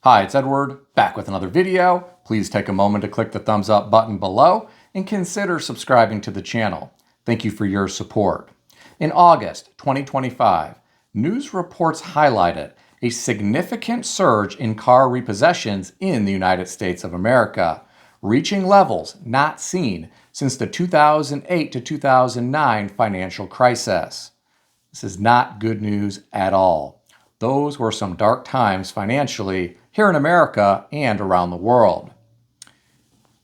Hi, it's Edward, back with another video. Please take a moment to click the thumbs up button below and consider subscribing to the channel. Thank you for your support. In August 2025, news reports highlighted a significant surge in car repossessions in the United States of America, reaching levels not seen since the 2008 to 2009 financial crisis. This is not good news at all. Those were some dark times financially here in America and around the world.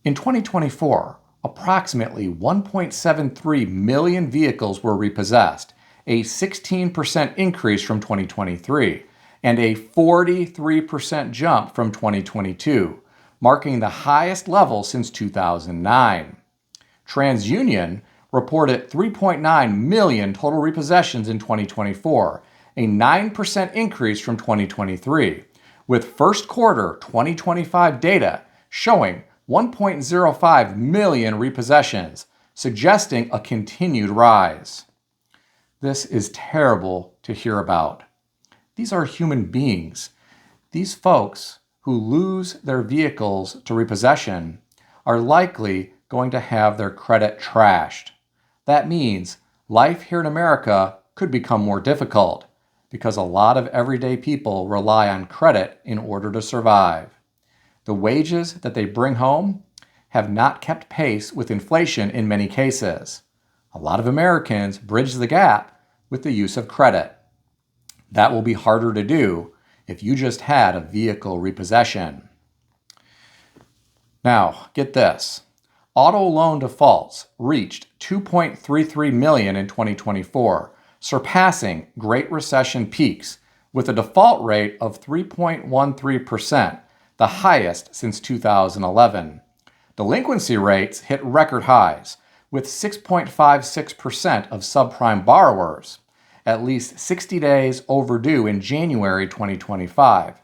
In 2024, approximately 1.73 million vehicles were repossessed, a 16% increase from 2023, and a 43% jump from 2022, marking the highest level since 2009. TransUnion reported 3.9 million total repossessions in 2024, a 9% increase from 2023, with first quarter 2025 data showing 1.05 million repossessions, suggesting a continued rise. This is terrible to hear about. These are human beings. These folks who lose their vehicles to repossession are likely going to have their credit trashed. That means life here in America could become more difficult because a lot of everyday people rely on credit in order to survive. The wages that they bring home have not kept pace with inflation in many cases. A lot of Americans bridge the gap with the use of credit. That will be harder to do if you just had a vehicle repossession. Now, get this. Auto loan defaults reached 2.33 million in 2024, surpassing Great Recession peaks with a default rate of 3.13%, the highest since 2011. Delinquency rates hit record highs, with 6.56% of subprime borrowers at least 60 days overdue in January 2025,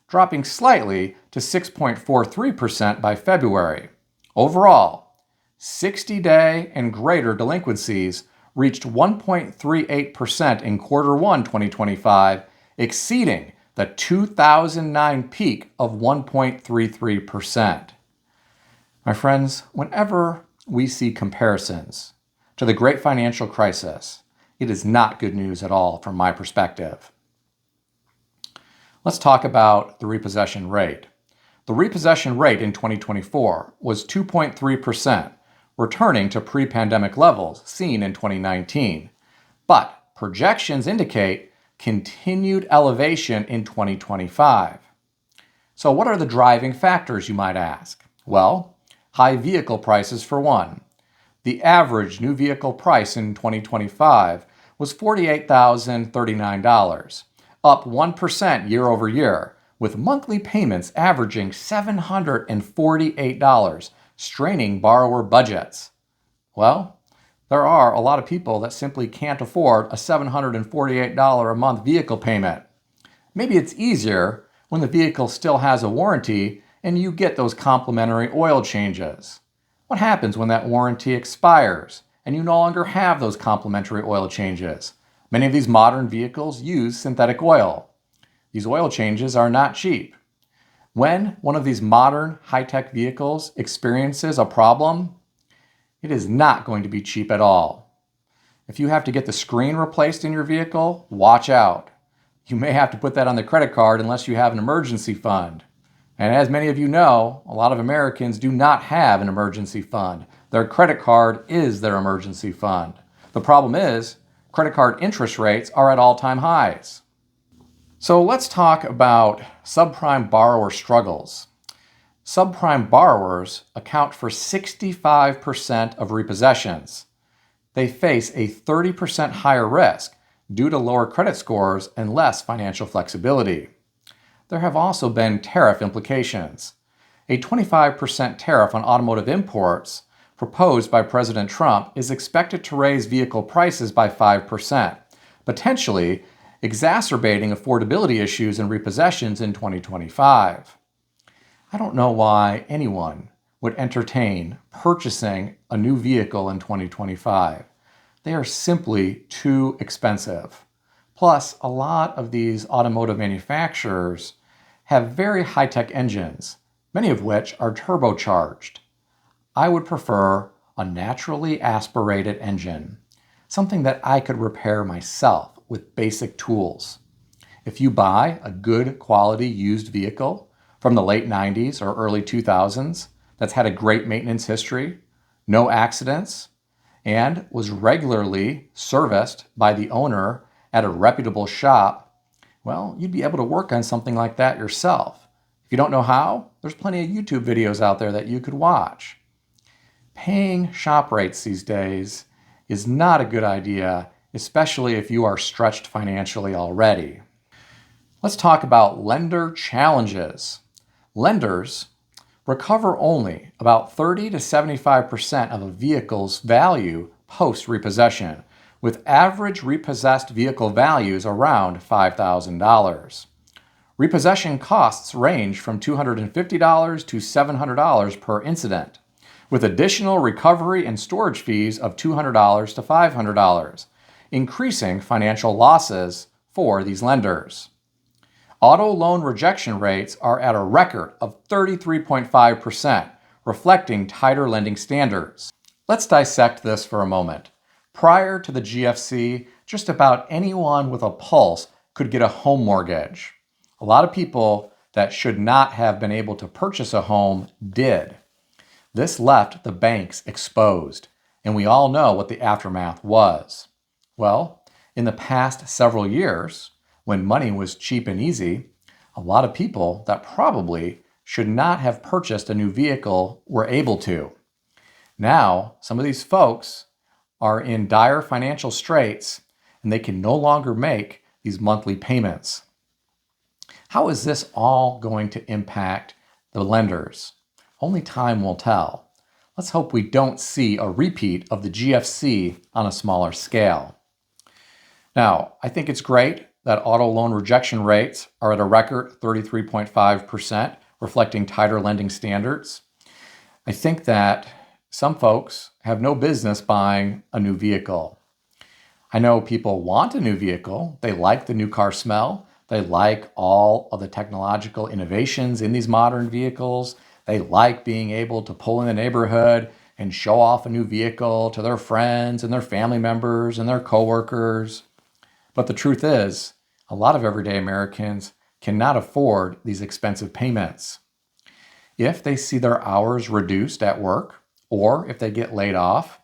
dropping slightly to 6.43% by February. Overall, 60-day and greater delinquencies reached 1.38% in Q1 2025, exceeding the 2009 peak of 1.33%. My friends, whenever we see comparisons to the Great Financial Crisis, it is not good news at all from my perspective. Let's talk about the repossession rate. The repossession rate in 2024 was 2.3%, returning to pre-pandemic levels seen in 2019. But projections indicate continued elevation in 2025. So what are the driving factors, you might ask? Well, high vehicle prices for one. The average new vehicle price in 2025 was $48,039, up 1% year over year, with monthly payments averaging $748, straining borrower budgets. Well, there are a lot of people that simply can't afford a $748 a month vehicle payment. Maybe it's easier when the vehicle still has a warranty and you get those complimentary oil changes. What happens when that warranty expires and you no longer have those complimentary oil changes? Many of these modern vehicles use synthetic oil. These oil changes are not cheap. When one of these modern high-tech vehicles experiences a problem, it is not going to be cheap at all. If you have to get the screen replaced in your vehicle, watch out. You may have to put that on the credit card unless you have an emergency fund. And as many of you know, a lot of Americans do not have an emergency fund. Their credit card is their emergency fund. The problem is, credit card interest rates are at all-time highs. So let's talk about subprime borrower struggles. Subprime borrowers account for 65% of repossessions. They face a 30% higher risk due to lower credit scores and less financial flexibility. There have also been tariff implications. A 25% tariff on automotive imports proposed by President Trump is expected to raise vehicle prices by 5%, potentially exacerbating affordability issues and repossessions in 2025. I don't know why anyone would entertain purchasing a new vehicle in 2025. They are simply too expensive. Plus, a lot of these automotive manufacturers have very high-tech engines, many of which are turbocharged. I would prefer a naturally aspirated engine, something that I could repair myself with basic tools. If you buy a good quality used vehicle from the late 90s or early 2000s that's had a great maintenance history, no accidents, and was regularly serviced by the owner at a reputable shop, well, you'd be able to work on something like that yourself. If you don't know how, there's plenty of YouTube videos out there that you could watch. Paying shop rates these days is not a good idea, especially if you are stretched financially already. Let's talk about lender challenges. Lenders recover only about 30 to 75% of a vehicle's value post-repossession, with average repossessed vehicle values around $5,000. Repossession costs range from $250 to $700 per incident, with additional recovery and storage fees of $200 to $500, increasing financial losses for these lenders. Auto loan rejection rates are at a record of 33.5%, reflecting tighter lending standards. Let's dissect this for a moment. Prior to the GFC, just about anyone with a pulse could get a home mortgage. A lot of people that should not have been able to purchase a home did. This left the banks exposed, and we all know what the aftermath was. Well, in the past several years, when money was cheap and easy, a lot of people that probably should not have purchased a new vehicle were able to. Now, some of these folks are in dire financial straits and they can no longer make these monthly payments. How is this all going to impact the lenders? Only time will tell. Let's hope we don't see a repeat of the GFC on a smaller scale. Now, I think it's great that auto loan rejection rates are at a record 33.5%, reflecting tighter lending standards. I think that some folks have no business buying a new vehicle. I know people want a new vehicle. They like the new car smell. They like all of the technological innovations in these modern vehicles. They like being able to pull in the neighborhood and show off a new vehicle to their friends and their family members and their coworkers. But the truth is, a lot of everyday Americans cannot afford these expensive payments. If they see their hours reduced at work, or if they get laid off,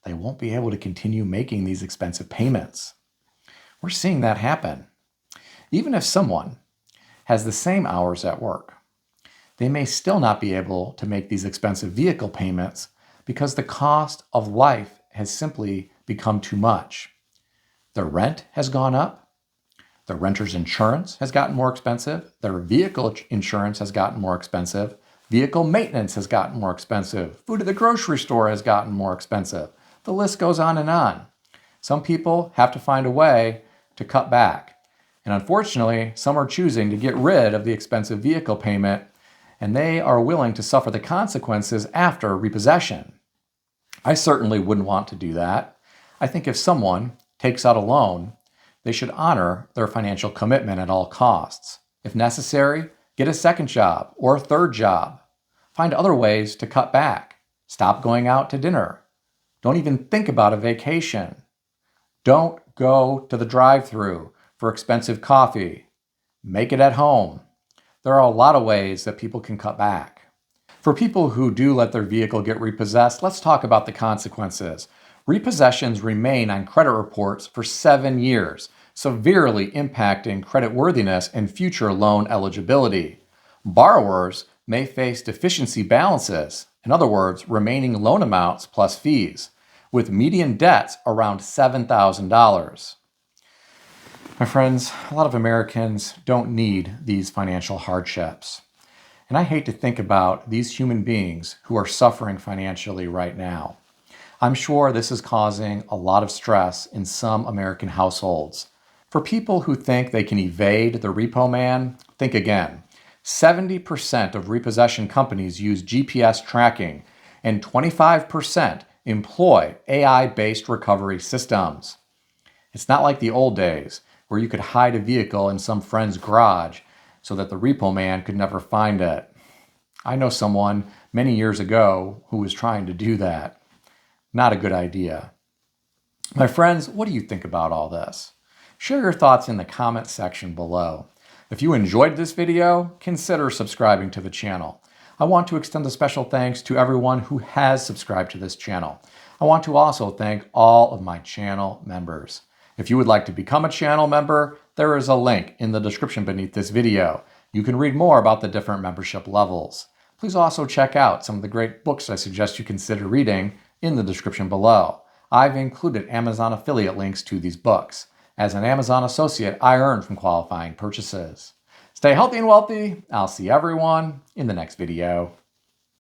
they won't be able to continue making these expensive payments. We're seeing that happen. Even if someone has the same hours at work, they may still not be able to make these expensive vehicle payments because the cost of life has simply become too much. Their rent has gone up. Their renter's insurance has gotten more expensive. Their vehicle insurance has gotten more expensive. Vehicle maintenance has gotten more expensive. Food at the grocery store has gotten more expensive. The list goes on and on. Some people have to find a way to cut back. And unfortunately, some are choosing to get rid of the expensive vehicle payment, and they are willing to suffer the consequences after repossession. I certainly wouldn't want to do that. I think if someone takes out a loan, they should honor their financial commitment at all costs. If necessary, get a second job or a third job. Find other ways to cut back. Stop going out to dinner. Don't even think about a vacation. Don't go to the drive-thru for expensive coffee. Make it at home. There are a lot of ways that people can cut back. For people who do let their vehicle get repossessed, let's talk about the consequences. Repossessions remain on credit reports for 7 years, severely impacting creditworthiness and future loan eligibility. Borrowers may face deficiency balances, in other words, remaining loan amounts plus fees, with median debts around $7,000. My friends, a lot of Americans don't need these financial hardships. And I hate to think about these human beings who are suffering financially right now. I'm sure this is causing a lot of stress in some American households. For people who think they can evade the repo man, think again. 70% of repossession companies use GPS tracking, and 25% employ AI-based recovery systems. It's not like the old days where you could hide a vehicle in some friend's garage so that the repo man could never find it. I know someone many years ago who was trying to do that. Not a good idea. My friends, what do you think about all this? Share your thoughts in the comment section below. If you enjoyed this video, consider subscribing to the channel. I want to extend a special thanks to everyone who has subscribed to this channel. I want to also thank all of my channel members. If you would like to become a channel member, there is a link in the description beneath this video. You can read more about the different membership levels. Please also check out some of the great books I suggest you consider reading in the description below. I've included Amazon affiliate links to these books. As an Amazon associate, I earn from qualifying purchases. Stay healthy and wealthy. I'll see everyone in the next video.